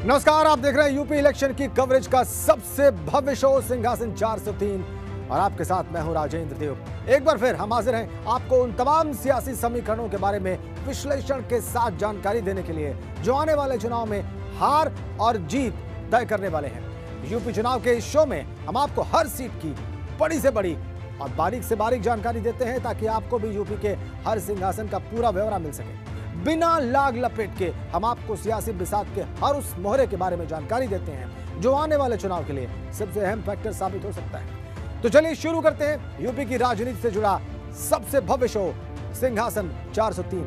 नमस्कार, आप देख रहे हैं यूपी इलेक्शन की कवरेज का सबसे भव्य शो सिंहासन 403 और आपके साथ मैं हूं राजेंद्र देव। एक बार फिर हम हाजिर हैं आपको उन तमाम सियासी समीकरणों के बारे में विश्लेषण के साथ जानकारी देने के लिए जो आने वाले चुनाव में हार और जीत तय करने वाले हैं। यूपी चुनाव के इस शो में हम आपको हर सीट की बड़ी से बड़ी और बारीक से बारीक जानकारी देते हैं ताकि आपको भी यूपी के हर सिंहासन का पूरा ब्यौरा मिल सके। बिना लाग लपेट के हम आपको सियासी बिसात के हर उस मोहरे के बारे में जानकारी देते हैं जो आने वाले चुनाव के लिए सबसे अहम फैक्टर साबित हो सकता है। तो चलिए शुरू करते हैं यूपी की राजनीति से जुड़ा सबसे भव्य शो सिंहासन 403।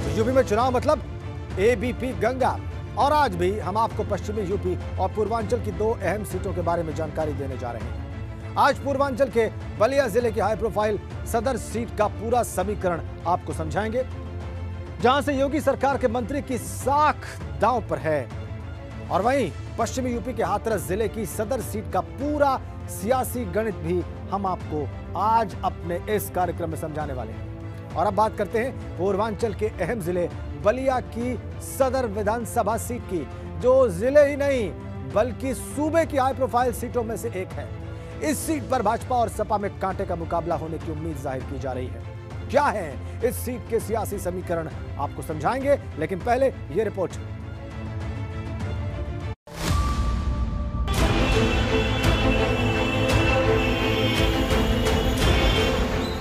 यूपी में चुनाव मतलब एबीपी गंगा और आज भी हम आपको पश्चिमी यूपी और पूर्वांचल की दो अहम सीटों के बारे में जानकारी देने जा रहे हैं। आज पूर्वांचल के बलिया जिले की हाई प्रोफाइल सदर सीट का पूरा समीकरण आपको समझाएंगे, जहां से योगी सरकार के मंत्री की साख दांव पर है, और वहीं पश्चिमी यूपी के हाथरस जिले की सदर सीट का पूरा सियासी गणित भी हम आपको आज अपने इस कार्यक्रम में समझाने वाले हैं। और अब बात करते हैं पूर्वांचल के अहम जिले बलिया की सदर विधानसभा सीट की, जो जिले ही नहीं बल्कि सूबे की हाई प्रोफाइल सीटों में से एक है। इस सीट पर भाजपा और सपा में कांटे का मुकाबला होने की उम्मीद जाहिर की जा रही है। क्या है इस सीट के सियासी समीकरण आपको समझाएंगे, लेकिन पहले यह रिपोर्ट।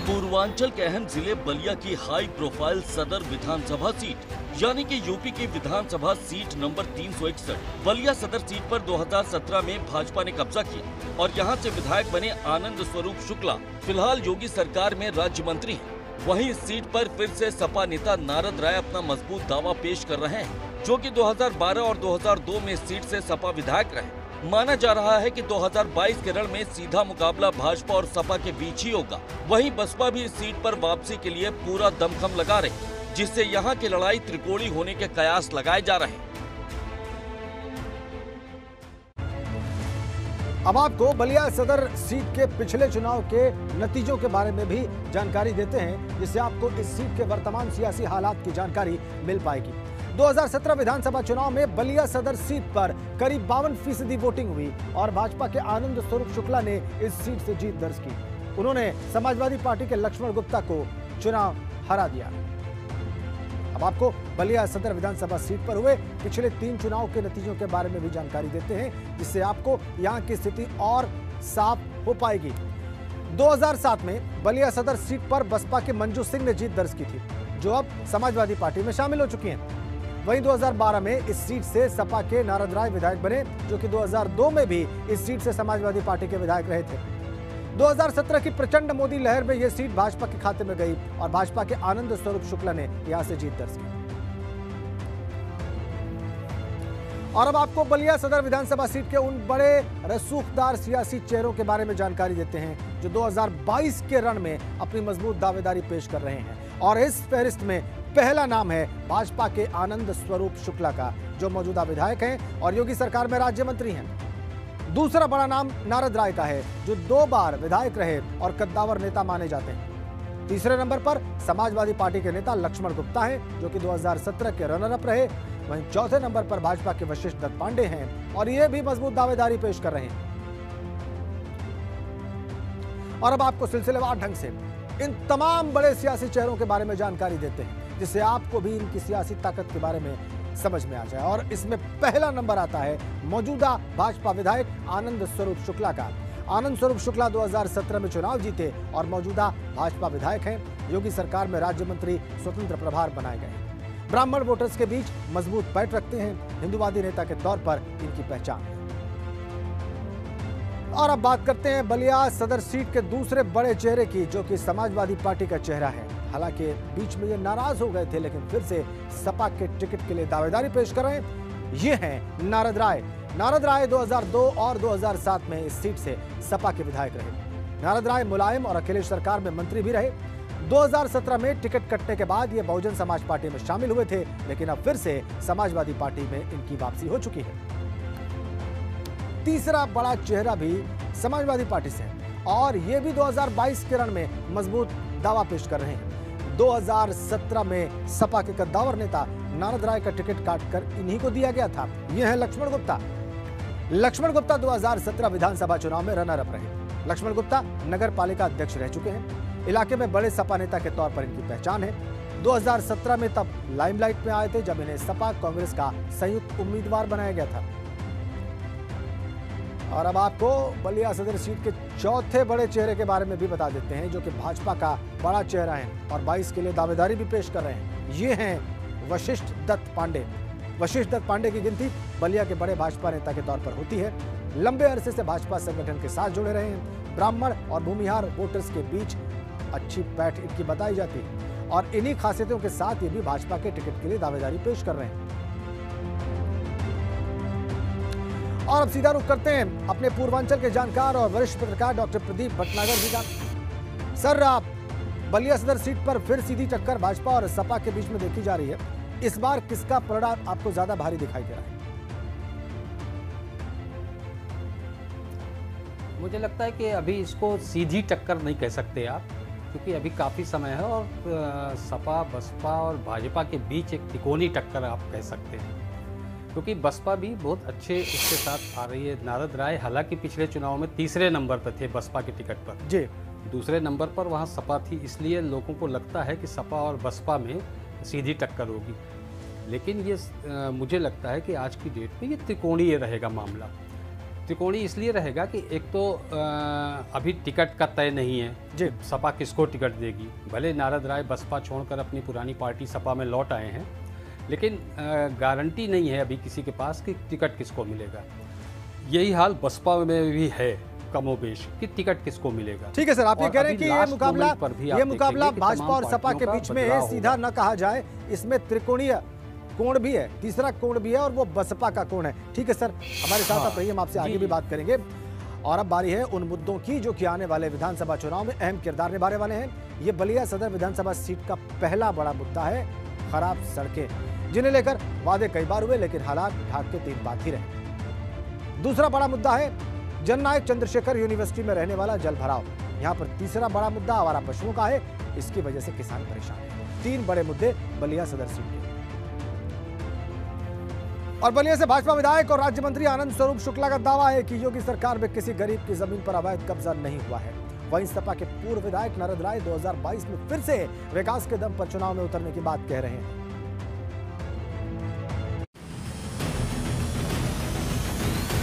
पूर्वांचल के अहम जिले बलिया की हाई प्रोफाइल सदर विधानसभा सीट यानी कि यूपी की विधानसभा सीट नंबर 361 बलिया सदर सीट पर 2017 में भाजपा ने कब्जा किया और यहां से विधायक बने आनंद स्वरूप शुक्ला फिलहाल योगी सरकार में राज्य मंत्री हैं। वहीं इस सीट पर फिर से सपा नेता नारद राय अपना मजबूत दावा पेश कर रहे हैं, जो कि 2012 और 2002 में इस सीट से सपा विधायक रहे। माना जा रहा है कि 2022 के रण में सीधा मुकाबला भाजपा और सपा के बीच ही होगा। वहीं बसपा भी इस सीट पर वापसी के लिए पूरा दमखम लगा रही, जिससे यहां की लड़ाई त्रिकोणीय होने के कयास लगाए जा रहे हैं। अब आपको बलिया सदर सीट के पिछले चुनाव के नतीजों के बारे में भी जानकारी देते हैं, जिससे आपको इस सीट के वर्तमान सियासी हालात की जानकारी मिल पाएगी। 2017 विधानसभा चुनाव में बलिया सदर सीट पर करीब 52% वोटिंग हुई और भाजपा के आनंद स्वरूप शुक्ला ने इस सीट से जीत दर्ज की। उन्होंने समाजवादी पार्टी के लक्ष्मण गुप्ता को चुनाव हरा दिया। अब आपको बलिया सदर विधानसभा सीट पर हुए पिछले 3 चुनाव के नतीजों के बारे में भी जानकारी देते हैं, जिससे आपको यहां की स्थिति और साफ हो पाएगी। 2007 में बलिया सदर सीट पर बसपा के मंजू सिंह ने जीत दर्ज की थी, जो अब समाजवादी पार्टी में शामिल हो चुकी हैं। वहीं 2012 में इस सीट से सपा के नारद राय विधायक बने, जो कि 2002 में भी इस सीट से समाजवादी पार्टी के विधायक रहे थे। 2017 की प्रचंड मोदी लहर में यह सीट भाजपा के खाते में गई और भाजपा के आनंद स्वरूप शुक्ला ने यहां से जीत दर्ज की। और अब आपको बलिया सदर विधानसभा सीट के उन बड़े रसूखदार सियासी चेहरों के बारे में जानकारी देते हैं जो 2022 के रण में अपनी मजबूत दावेदारी पेश कर रहे हैं। और इस फहरिस्त में पहला नाम है भाजपा के आनंद स्वरूप शुक्ला का, जो मौजूदा विधायक हैं और योगी सरकार में राज्य मंत्री हैं। दूसरा बड़ा नाम नारद राय का है, जो 2 बार विधायक रहे और कद्दावर नेता माने जाते हैं। तीसरे नंबर पर समाजवादी पार्टी के नेता लक्ष्मण गुप्ता हैं, जो कि 2017 के रनर अप रहे। वहीं चौथे नंबर पर भाजपा के वशिष्ठ दत्त पांडे हैं और ये भी मजबूत दावेदारी पेश कर रहे हैं। और अब आपको सिलसिलेवार ढंग से इन तमाम बड़े सियासी चेहरों के बारे में जानकारी देते हैं, जिससे आपको भी इनकी सियासी ताकत के बारे में समझ में आ जाए। और इसमें पहला नंबर आता है मौजूदा भाजपा विधायक आनंद स्वरूप शुक्ला का। आनंद स्वरूप शुक्ला 2017 में चुनाव जीते और मौजूदा भाजपा विधायक हैं। योगी सरकार में राज्य मंत्री स्वतंत्र प्रभार बनाए गए। ब्राह्मण वोटर्स के बीच मजबूत पैठ रखते हैं। हिंदुवादी नेता के तौर पर इनकी पहचान है। और अब बात करते हैं बलिया सदर सीट के दूसरे बड़े चेहरे की, जो कि समाजवादी पार्टी का चेहरा है। हालांकि बीच में ये नाराज हो गए थे, लेकिन फिर से सपा के टिकट के लिए दावेदारी पेश कर रहे हैं। ये हैं नारद राय। नारद राय 2002 और 2007 में इस सीट से सपा के विधायक रहे। नारद राय मुलायम और अखिलेश सरकार में मंत्री भी रहे। 2017 में टिकट कटने के बाद ये बहुजन समाज पार्टी में शामिल हुए थे, लेकिन अब फिर से समाजवादी पार्टी में इनकी वापसी हो चुकी है। तीसरा बड़ा चेहरा भी समाजवादी पार्टी से है और ये भी 2022 के रण में मजबूत दावा पेश कर रहे हैं। 2017 में सपा के कद्दावर नेता नारद राय का टिकट काटकर इन्हीं को दिया गया था। ये है लक्ष्मण गुप्ता। लक्ष्मण गुप्ता 2017 विधानसभा चुनाव में रनर अप रहे। लक्ष्मण गुप्ता नगर पालिका अध्यक्ष रह चुके हैं। इलाके में बड़े सपा नेता के तौर पर इनकी पहचान है। 2017 में तब लाइमलाइट में आए थे जब इन्हें सपा कांग्रेस का संयुक्त उम्मीदवार बनाया गया था। और अब आपको बलिया सदर सीट के चौथे बड़े चेहरे के बारे में भी बता देते हैं, जो कि भाजपा का बड़ा चेहरा है और 22 के लिए दावेदारी भी पेश कर रहे हैं। ये हैं वशिष्ठ दत्त पांडे। वशिष्ठ दत्त पांडे की गिनती बलिया के बड़े भाजपा नेता के तौर पर होती है। लंबे अरसे से भाजपा संगठन के साथ जुड़े रहे हैं। ब्राह्मण और भूमिहार वोटर्स के बीच अच्छी पैठ इनकी बताई जाती है और इन्हीं खासियतों के साथ ये भी भाजपा के टिकट के लिए दावेदारी पेश कर रहे हैं। और अब सीधा रुख करते हैं अपने पूर्वांचल के जानकार और वरिष्ठ पत्रकार डॉक्टर प्रदीप भटनागर जी का। सर, आप बलिया सदर सीट पर फिर सीधी टक्कर भाजपा और सपा के बीच में देखी जा रही है। इस बार किसका परिणाम आपको ज्यादा भारी दिखाई दे रहा है? मुझे लगता है कि अभी इसको सीधी टक्कर नहीं कह सकते आप, क्योंकि अभी काफ़ी समय है और सपा बसपा और भाजपा के बीच एक तिकोनी टक्कर आप कह सकते हैं, क्योंकि बसपा भी बहुत अच्छे उसके साथ आ रही है। नारद राय हालांकि पिछले चुनाव में तीसरे नंबर पर थे बसपा के टिकट पर जी, दूसरे नंबर पर वहाँ सपा थी, इसलिए लोगों को लगता है कि सपा और बसपा में सीधी टक्कर होगी। लेकिन ये मुझे लगता है कि आज की डेट में ये त्रिकोणीय रहेगा मामला। त्रिकोणीय इसलिए रहेगा कि एक तो अभी टिकट का तय नहीं है जी। सपा किसको टिकट देगी। भले नारद राय बसपा छोड़कर अपनी पुरानी पार्टी सपा में लौट आए हैं, लेकिन गारंटी नहीं है अभी किसी के पास कि टिकट किसको मिलेगा। यही हाल बसपा में भी है कमोबेश कि टिकट किसको मिलेगा। ठीक है सर, आप ये कह रहे हैं कि ये मुकाबला कि भाजपा और सपा के बीच में है, सीधा न कहा जाए, इसमें त्रिकोणीय कोण भी है, तीसरा कोण भी है और वो बसपा का कोण है। ठीक है सर, हमारे साथ आप रहिए, हम आपसे आगे भी बात करेंगे। और अब बारी है उन मुद्दों की जो कि आने वाले विधानसभा चुनाव में अहम किरदार निभाने वाले हैं। ये बलिया सदर विधानसभा सीट का पहला बड़ा मुद्दा है खराब सड़कें, जिन्हें लेकर वादे कई बार हुए लेकिन हालात ढाक के तीन बात ही रहे। दूसरा बड़ा मुद्दा है जननायक चंद्रशेखर यूनिवर्सिटी में रहने वाला जल भराव। यहाँ पर तीसरा बड़ा मुद्दा आवारा पशुओं का है, इसकी वजह से किसान परेशान है। तीन बड़े मुद्दे बलिया सदर सीट के। और बलिया से भाजपा विधायक और राज्य मंत्री आनंद स्वरूप शुक्ला का दावा है कि योगी सरकार में किसी गरीब की जमीन पर अवैध कब्जा नहीं हुआ है। वहीं सपा के पूर्व विधायक नारद राय 2022 में फिर से विकास के दम पर चुनाव में उतरने की बात कह रहे हैं।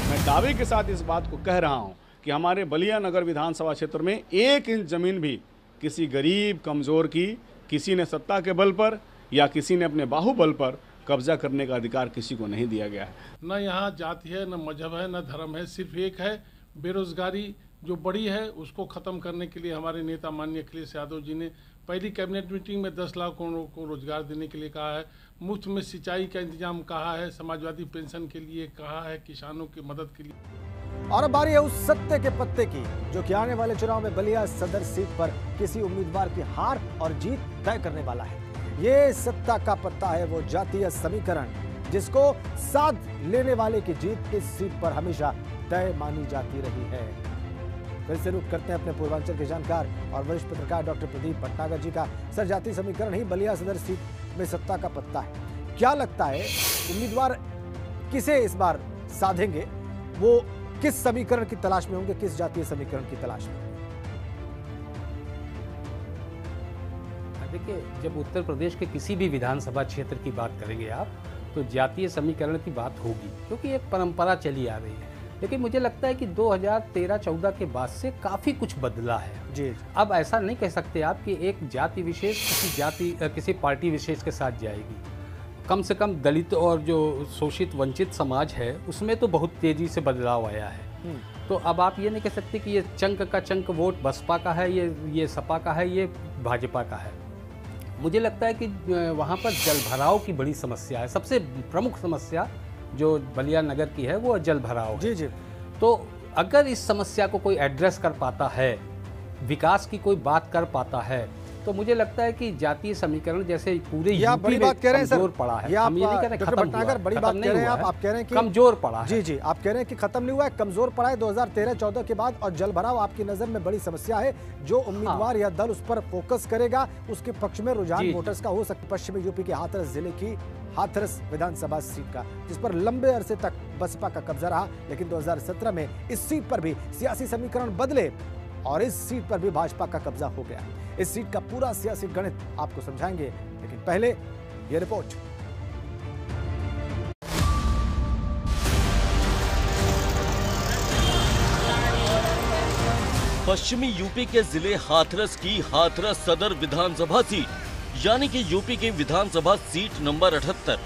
मैं दावे के साथ इस बात को कह रहा हूं कि हमारे बलिया नगर विधानसभा क्षेत्र में 1 इंच जमीन भी किसी गरीब कमजोर की किसी ने सत्ता के बल पर या किसी ने अपने बाहुबल पर कब्जा करने का अधिकार किसी को नहीं दिया गया है। न यहाँ जाति है, न मजहब है, न धर्म है, सिर्फ एक है बेरोजगारी जो बड़ी है उसको ख़त्म करने के लिए हमारे नेता माननीय अखिलेश यादव जी ने पहली कैबिनेट मीटिंग में 10 लाख करोड़ को रोजगार देने के लिए कहा है, मुफ्त में सिंचाई का इंतजाम कहा है, समाजवादी पेंशन के लिए कहा है, किसानों की मदद के लिए। और अब बारी है उस सत्ते के पत्ते की जो कि आने वाले चुनाव में बलिया सदर सीट पर किसी उम्मीदवार की हार और जीत तय करने वाला है। ये सत्ता का पत्ता है वो जातीय समीकरण जिसको साथ लेने वाले की जीत इस सीट पर हमेशा तय मानी जाती रही है। फिर से रुख करते हैं अपने पूर्वांचल के जानकार और वरिष्ठ पत्रकार डॉक्टर प्रदीप भटनागर जी का। सर, जातीय समीकरण ही बलिया सदर सीट में सत्ता का पत्ता है। क्या लगता है उम्मीदवार किसे इस बार साधेंगे? वो किस समीकरण की तलाश में होंगे, किस जातीय समीकरण की तलाश में? देखिए, जब उत्तर प्रदेश के किसी भी विधानसभा क्षेत्र की बात करेंगे आप तो जातीय समीकरण की बात होगी, क्योंकि एक परंपरा चली आ रही है। लेकिन मुझे लगता है कि 2013-14 के बाद से काफ़ी कुछ बदला है जी। अब ऐसा नहीं कह सकते आप कि एक जाति विशेष किसी पार्टी विशेष के साथ जाएगी। कम से कम दलित और जो शोषित वंचित समाज है उसमें तो बहुत तेज़ी से बदलाव आया है। तो अब आप ये नहीं कह सकते कि ये चंक का चंक वोट बसपा का है, ये सपा का है, ये भाजपा का है। मुझे लगता है कि वहाँ पर जल भराव की बड़ी समस्या है। सबसे प्रमुख समस्या जो बलिया नगर की है वो जल भराव है। जी जी। तो अगर इस समस्या को कोई एड्रेस कर पाता है, विकास की कोई बात कर पाता है, तो मुझे लगता है कि जातीय समीकरण जैसे पूरे ये आप बड़ी बात कह रहे हैं सर, कमजोर पड़ा है। ये आप हम ये नहीं कह रहे डॉक्टर खत्म भटनागर हुआ, बड़ी खत्म बात नहीं कह रहे हैं हुआ आप कह रहे हैं कि कमजोर पड़ा है। जी जी, आप कह रहे हैं कि खत्म नहीं हुआ है, कमजोर पड़ा है 2013-14 के बाद, और जल भराव आपकी नजर में बड़ी समस्या है। जो उम्मीदवार या दल उस पर फोकस करेगा उसके पक्ष में रुझान वोटर्स का हो सकता है। पश्चिमी यूपी के हाथरस जिले की हाथरस विधानसभा सीट का, जिस पर लंबे अरसे तक बसपा का कब्जा रहा, लेकिन 2017 में इस सीट पर भी सियासी समीकरण बदले और इस सीट पर भी भाजपा का कब्जा हो गया। इस सीट का पूरा सियासी गणित आपको समझाएंगे, लेकिन पहले यह रिपोर्ट। पश्चिमी यूपी के जिले हाथरस की हाथरस सदर विधानसभा सीट, यानी कि यूपी की विधानसभा सीट नंबर 78।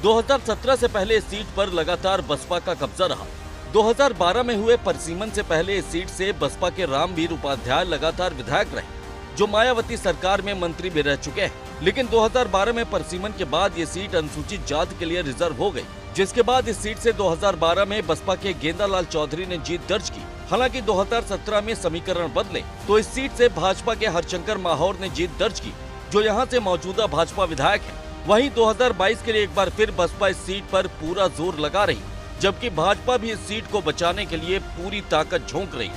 2017 से पहले इस सीट पर लगातार बसपा का कब्जा रहा। 2012 में हुए परिसीमन से पहले इस सीट से बसपा के रामवीर उपाध्याय लगातार विधायक रहे, जो मायावती सरकार में मंत्री भी रह चुके हैं। लेकिन 2012 में परिसीमन के बाद ये सीट अनुसूचित जाति के लिए रिजर्व हो गई, जिसके बाद इस सीट से 2012 में बसपा के गेंदालाल चौधरी ने जीत दर्ज की। हालांकि 2017 में समीकरण बदले तो इस सीट से भाजपा के हरिशंकर माहौर ने जीत दर्ज की, जो यहां से मौजूदा भाजपा विधायक हैं। वहीं 2022 के लिए एक बार फिर बसपा इस सीट पर पूरा जोर लगा रही, जबकि भाजपा भी इस सीट को बचाने के लिए पूरी ताकत झोंक रही।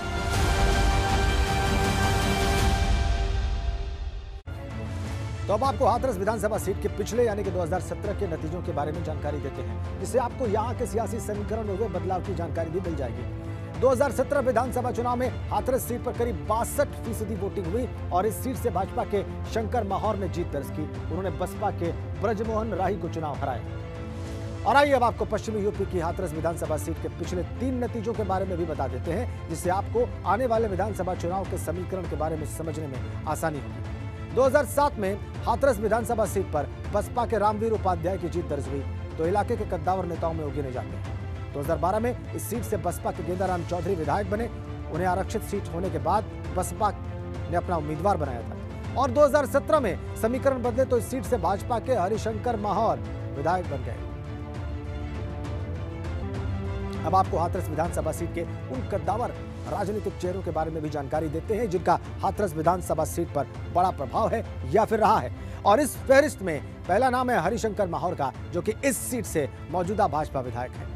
तो अब आपको हाथरस विधानसभा सीट के पिछले यानी कि 2017 के नतीजों के बारे में जानकारी देते हैं, जिससे आपको यहाँ के सियासी समीकरण में हुए बदलाव की जानकारी भी मिल जाएगी। 2017 विधानसभा चुनाव में हाथरस सीट पर करीब 62% वोटिंग हुई और इस सीट से भाजपा के शंकर माहौर ने जीत दर्ज की। उन्होंने बसपा के ब्रजमोहन राही को चुनाव हराया। और आइए अब आपको पश्चिमी यूपी की हाथरस विधानसभा सीट के पिछले 3 नतीजों के बारे में भी बता देते हैं, जिससे आपको आने वाले विधानसभा चुनाव के समीकरण के बारे में समझने में आसानी होगी। 2007 में हाथरस विधानसभा सीट पर बसपा के रामवीर उपाध्याय की जीत दर्ज हुई, तो इलाके के कद्दावर नेताओं में वो गिने जाते हैं। 2012 में इस सीट से बसपा के गेंदाराम चौधरी विधायक बने। उन्हें आरक्षित सीट होने के बाद बसपा ने अपना उम्मीदवार बनाया था। और 2017 में समीकरण बदले तो इस सीट से भाजपा के हरिशंकर माहौर विधायक बन गए। अब आपको हाथरस विधानसभा सीट के उन कद्दावर राजनीतिक चेहरों के बारे में भी जानकारी देते हैं, जिनका हाथरस विधानसभा सीट पर बड़ा प्रभाव है या फिर रहा है। और इस फहरिस्त में पहला नाम है हरिशंकर माहौर का, जो कि इस सीट से मौजूदा भाजपा विधायक है।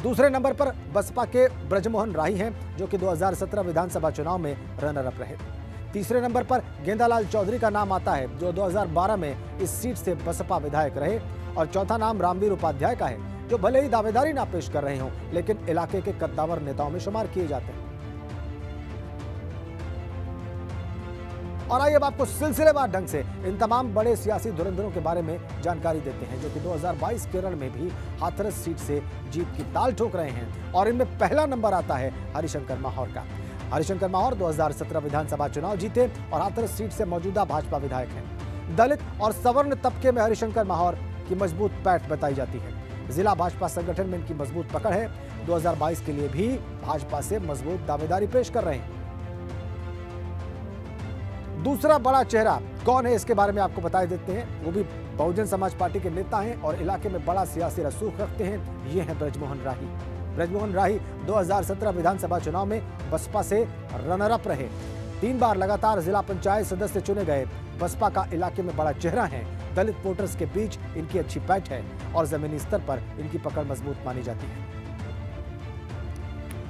दूसरे नंबर पर बसपा के ब्रजमोहन राही हैं, जो कि 2017 विधानसभा चुनाव में रनर अप रहे। तीसरे नंबर पर गेंदालाल चौधरी का नाम आता है, जो 2012 में इस सीट से बसपा विधायक रहे। और चौथा नाम रामवीर उपाध्याय का है, जो भले ही दावेदारी ना पेश कर रहे हों, लेकिन इलाके के कद्दावर नेताओं में शुमार किए जाते हैं। और आइए अब आपको सिलसिलेवार ढंग से इन तमाम बड़े सियासी धुरंधरों के बारे में जानकारी देते हैं, जो कि 2022 केरल में भी हाथरस सीट से जीत की ताल ठोक रहे हैं। और इनमें पहला नंबर आता है हरिशंकर माहौर का। हरिशंकर माहौर 2017 विधानसभा चुनाव जीते और हाथरस सीट से मौजूदा भाजपा विधायक हैं। दलित और सवर्ण तबके में हरिशंकर माहौर की मजबूत पैठ बताई जाती है। जिला भाजपा संगठन में इनकी मजबूत पकड़ है। 2022 के लिए भी भाजपा से मजबूत दावेदारी पेश कर रहे हैं। दूसरा बड़ा चेहरा कौन है, इसके बारे में आपको बता देते हैं। वो भी बहुजन समाज पार्टी के नेता हैं और इलाके में बड़ा सियासी रसूख रखते हैं। ये हैं ब्रजमोहन राही। ब्रजमोहन राही 2017 विधानसभा चुनाव में बसपा से रनर अप रहे। 3 बार लगातार जिला पंचायत सदस्य चुने गए। बसपा का इलाके में बड़ा चेहरा है। दलित वोटर्स के बीच इनकी अच्छी पैठ है और जमीनी स्तर पर इनकी पकड़ मजबूत मानी जाती है।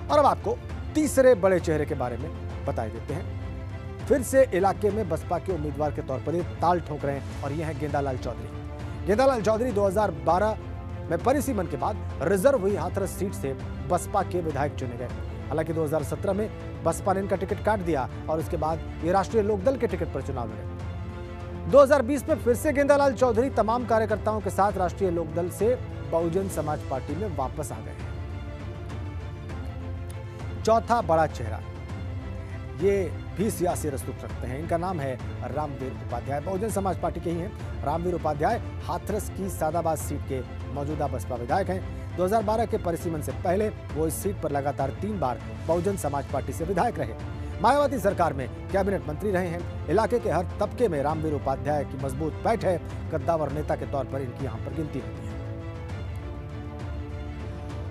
और अब आपको तीसरे बड़े चेहरे के बारे में बता देते हैं। फिर से इलाके में बसपा के उम्मीदवार के तौर पर ताल ठोक रहे हैं और यह है गेंदालाल चौधरी। गेंदालाल चौधरी 2012 में परिसीमन के बाद रिजर्व हुई हाथरस सीट से बसपा के विधायक चुने गए। हालांकि 2017 में बसपा ने इनका टिकट काट दिया और उसके बाद ये राष्ट्रीय लोकदल के टिकट पर चुनाव लड़े। 2020 में फिर से गेंदालाल चौधरी तमाम कार्यकर्ताओं के साथ राष्ट्रीय लोकदल से बहुजन समाज पार्टी में वापस आ गए हैं। चौथा बड़ा चेहरा, ये भी सियासी रसूख रखते हैं। इनका नाम है रामवीर उपाध्याय। बहुजन समाज पार्टी के ही हैं। रामवीर उपाध्याय हाथरस की सादाबाद सीट के मौजूदा बसपा विधायक हैं। 2012 के परिसीमन से पहले वो इस सीट पर लगातार 3 बार बहुजन समाज पार्टी से विधायक रहे। मायावती सरकार में कैबिनेट मंत्री रहे हैं। इलाके के हर तबके में रामवीर उपाध्याय की मजबूत पैठ है। कद्दावर नेता के तौर पर इनकी यहाँ पर गिनती होती है।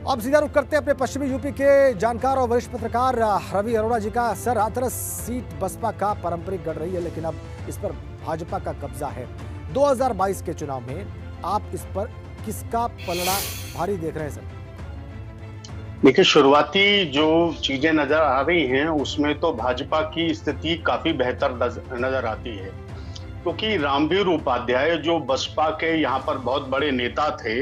अब सीधा रुख करते हैं अपने पश्चिमी यूपी के जानकार और वरिष्ठ पत्रकार रवि अरोड़ा जी का। सर, हाथरस सीट बसपा का पारंपरिक गढ़ रही है, लेकिन अब इस पर भाजपा का कब्जा है। 2022 के चुनाव में आप इस पर किसका पलड़ा भारी देख रहे हैं सर? देखिए, शुरुआती जो चीजें नजर आ रही हैं उसमें तो भाजपा की स्थिति काफी बेहतर नजर आती है, क्योंकि रामवीर उपाध्याय जो बसपा के यहाँ पर बहुत बड़े नेता थे,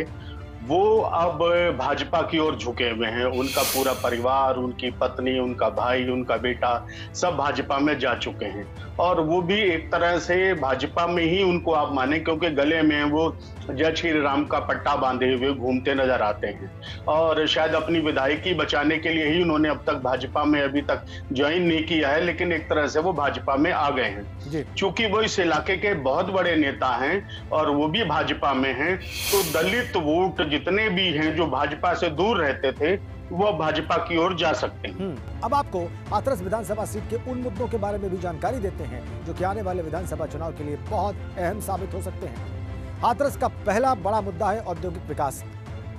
वो अब भाजपा की ओर झुके हुए हैं। उनका पूरा परिवार, उनकी पत्नी, उनका भाई, उनका बेटा सब भाजपा में जा चुके हैं, और वो भी एक तरह से भाजपा में ही उनको आप माने, क्योंकि गले में वो जय श्री राम का पट्टा बांधे हुए घूमते नजर आते हैं। और शायद अपनी विधायकी बचाने के लिए ही उन्होंने अब तक भाजपा में अभी तक ज्वाइन नहीं किया है, लेकिन एक तरह से वो भाजपा में आ गए हैं। चूंकि वो इस इलाके के बहुत बड़े नेता हैं और वो भी भाजपा में हैं, तो दलित वोट जितने भी हैं जो भाजपा से दूर रहते थे, वो भाजपा की ओर जा सकते हैं। अब आपको हाथरस विधानसभा सीट के उन मुद्दों के बारे में भी जानकारी देते हैं जो कि आने वाले विधानसभा चुनाव के लिए बहुत अहम साबित हो सकते हैं। हाथरस का पहला बड़ा मुद्दा है औद्योगिक विकास।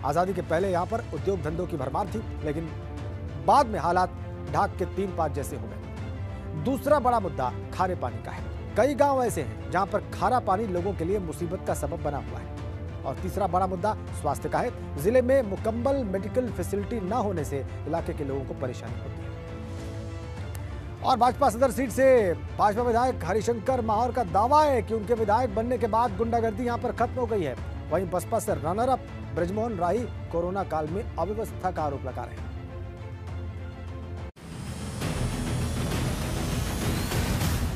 आजादी के पहले यहाँ पर उद्योग धंधों की भरमार थी, लेकिन बाद में हालात ढाक के 3 पात जैसे हो गए। दूसरा बड़ा मुद्दा खारे पानी का है। कई गांव ऐसे हैं जहां पर खारा पानी लोगों के लिए मुसीबत का सबब बना हुआ है। और तीसरा बड़ा मुद्दा स्वास्थ्य का है। जिले में मुकम्मल मेडिकल फैसिलिटी न होने से इलाके के लोगों को परेशानी होती है। और भाजपा सदर सीट से भाजपा विधायक हरिशंकर माहौर का दावा है कि उनके विधायक बनने के बाद गुंडागर्दी यहां पर खत्म हो गई है। वहीं बसपा से रनर अप ब्रजमोहन राही कोरोना काल में अव्यवस्था का आरोप लगा रहे हैं।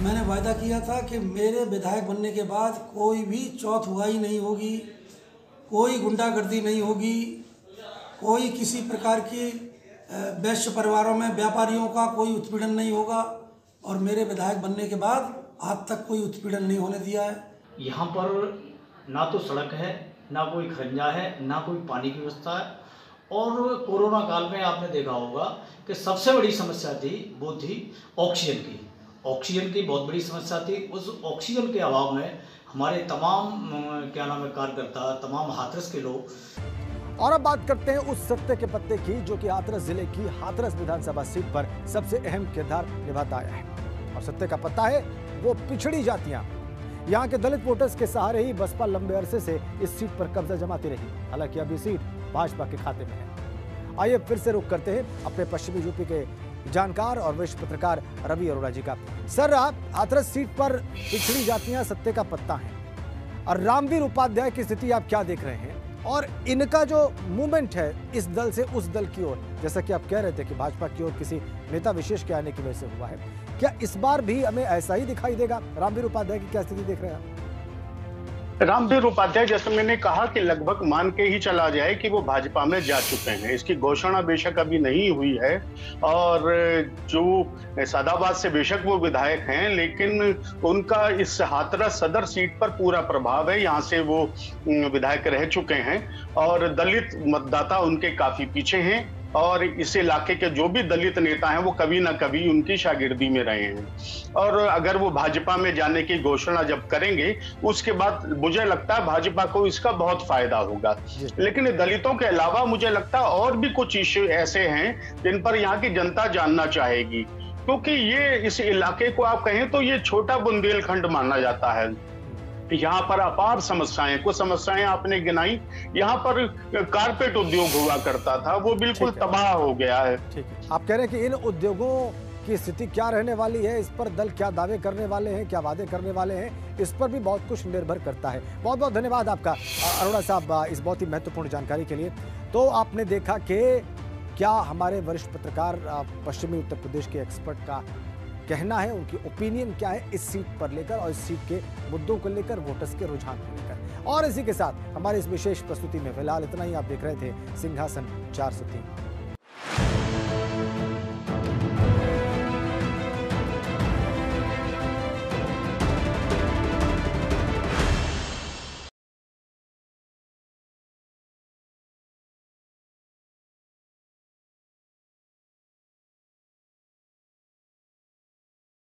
मैंने वायदा किया था कि मेरे विधायक बनने के बाद कोई भी चौथुआई नहीं होगी, कोई गुंडागर्दी नहीं होगी, कोई किसी प्रकार की वैश्य परिवारों में व्यापारियों का कोई उत्पीड़न नहीं होगा। और मेरे विधायक बनने के बाद आज तक कोई उत्पीड़न नहीं होने दिया है। यहाँ पर ना तो सड़क है, ना कोई खंजा है, ना कोई पानी की व्यवस्था है। और कोरोना काल में आपने देखा होगा कि सबसे बड़ी समस्या थी वो थी ऑक्सीजन की। ऑक्सीजन की बहुत बड़ी समस्या थी। उस ऑक्सीजन के अभाव में हमारे तमाम कार्यकर्ता, तमाम हाथरस के लोग। और अब बात करते हैं उस सत्ते के पत्ते की जो कि हाथरस जिले की हाथरस विधानसभा सीट पर सबसे अहम किरदार निभाता आया है। और सत्ते का पत्ता है वो पिछड़ी जातियां। यहाँ के दलित वोटर्स के सहारे ही बसपा लंबे अरसे से इस सीट पर कब्जा जमाती रही। हालांकि अब ये सीट भाजपा के खाते में है। आइए फिर से रुख करते हैं अपने पश्चिमी यूपी के जानकार और वरिष्ठ पत्रकार रवि अरोड़ा जी का। सर, हाथरस सीट पर पिछड़ी जातियां सत्ते का पत्ता हैं, और रामवीर उपाध्याय की स्थिति आप क्या देख रहे हैं? और इनका जो मूवमेंट है इस दल से उस दल की ओर, जैसा कि आप कह रहे थे कि भाजपा की ओर किसी नेता विशेष के आने की वजह से हुआ है, क्या इस बार भी हमें ऐसा ही दिखाई देगा? रामवीर उपाध्याय की क्या स्थिति देख रहे हैं आप? रामवीर उपाध्याय, जैसे मैंने कहा कि लगभग मान के ही चला जाए कि वो भाजपा में जा चुके हैं। इसकी घोषणा बेशक अभी नहीं हुई है, और जो सादाबाद से बेशक वो विधायक हैं, लेकिन उनका इस हाथरस सदर सीट पर पूरा प्रभाव है। यहाँ से वो विधायक रह चुके हैं, और दलित मतदाता उनके काफी पीछे हैं। और इस इलाके के जो भी दलित नेता हैं वो कभी ना कभी उनकी शागिर्दी में रहे हैं। और अगर वो भाजपा में जाने की घोषणा जब करेंगे, उसके बाद मुझे लगता है भाजपा को इसका बहुत फायदा होगा। लेकिन दलितों के अलावा मुझे लगता है और भी कुछ इश्यू ऐसे हैं जिन पर यहाँ की जनता जानना चाहेगी, क्योंकि ये इस इलाके को आप कहें तो ये छोटा बुंदेलखंड माना जाता है। यहाँ पर अपार समस्याएं, कुछ समस्याएं आपने गिनाई। यहाँ पर कारपेट उद्योग हुआ करता था, वो बिल्कुल तबाह हो गया है। ठीक है, आप कह रहे हैं कि इन उद्योगों की स्थिति क्या रहने वाली है, इस पर दल क्या दावे करने वाले हैं, क्या वादे करने वाले हैं, इस पर भी बहुत कुछ निर्भर करता है। बहुत बहुत धन्यवाद आपका अरोड़ा साहब इस बहुत ही महत्वपूर्ण जानकारी के लिए। तो आपने देखा कि क्या हमारे वरिष्ठ पत्रकार पश्चिमी उत्तर प्रदेश के एक्सपर्ट का कहना है, उनकी ओपिनियन क्या है इस सीट पर लेकर और इस सीट के मुद्दों को लेकर, वोटर्स के रुझान को लेकर। और इसी के साथ हमारे इस विशेष प्रस्तुति में फिलहाल इतना ही। आप देख रहे थे सिंहासन 403।